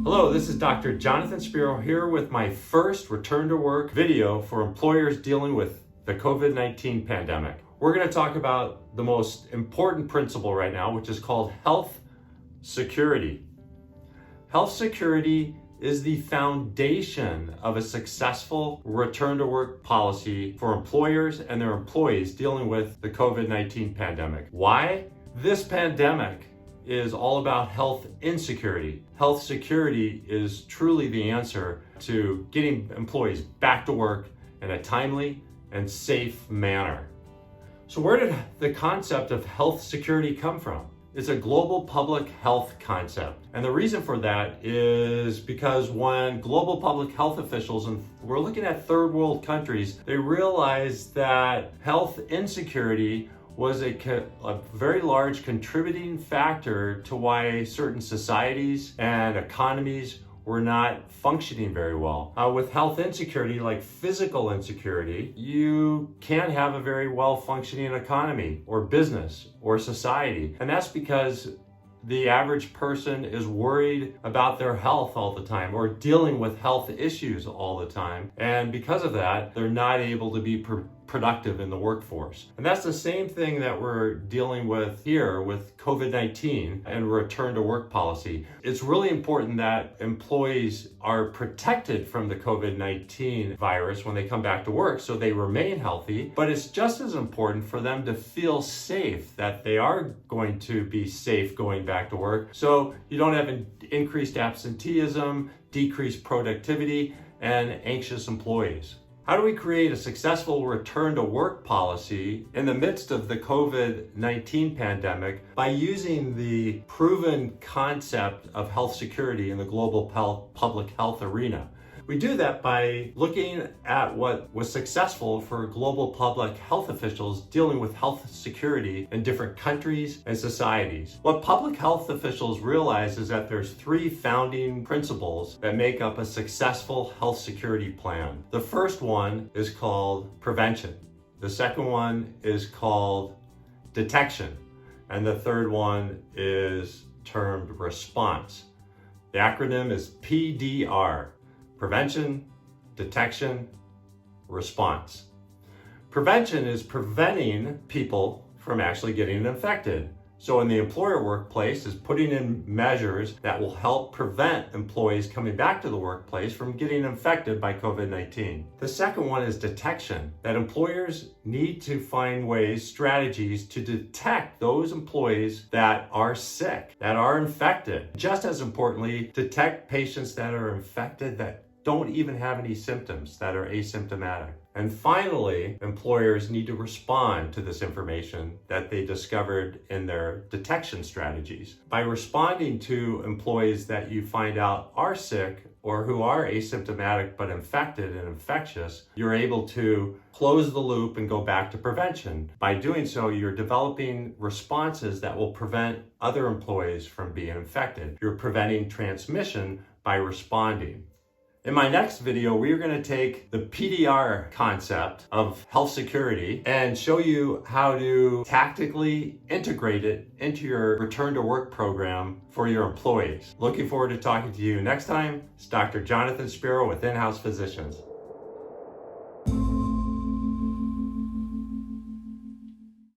Hello, this is Dr. Jonathan Spiro here with my first return to work video for employers dealing with the COVID-19 pandemic. We're going to talk about the most important principle right now, which is called health security. Health security is the foundation of a successful return to work policy for employers and their employees dealing with the COVID-19 pandemic. Why? This pandemic is all about health insecurity. Health security is truly the answer to getting employees back to work in a timely and safe manner. So where did the concept of health security come from? It's a global public health concept. And the reason for that is because when global public health officials, and we're looking at third world countries, they realized that health insecurity was a very large contributing factor to why certain societies and economies were not functioning very well. With health insecurity, like physical insecurity, you can't have a very well functioning economy or business or society. And that's because the average person is worried about their health all the time or dealing with health issues all the time. And because of that, they're not able to be productive in the workforce. And that's the same thing that we're dealing with here with COVID-19 and return to work policy. It's really important that employees are protected from the COVID-19 virus when they come back to work so they remain healthy, but it's just as important for them to feel safe, that they are going to be safe going back to work, so you don't have an increased absenteeism, decreased productivity, and anxious employees. How do we create a successful return to work policy in the midst of the COVID-19 pandemic by using the proven concept of health security in the global public health arena? We do that by looking at what was successful for global public health officials dealing with health security in different countries and societies. What public health officials realize is that there's three founding principles that make up a successful health security plan. The first one is called prevention. The second one is called detection. And the third one is termed response. The acronym is PDR. Prevention, detection, response. Prevention is preventing people from actually getting infected. So in the employer workplace is putting in measures that will help prevent employees coming back to the workplace from getting infected by COVID-19. The second one is detection, that employers need to find ways, strategies to detect those employees that are sick, that are infected. Just as importantly, detect patients that are infected that don't even have any symptoms, that are asymptomatic. And finally, employers need to respond to this information that they discovered in their detection strategies. By responding to employees that you find out are sick or who are asymptomatic but infected and infectious, you're able to close the loop and go back to prevention. By doing so, you're developing responses that will prevent other employees from being infected. You're preventing transmission by responding. In my next video, we're going to take the PDR concept of health security and show you how to tactically integrate it into your return to work program for your employees. Looking forward to talking to you next time. It's Dr. Jonathan Spiro with In-House Physicians.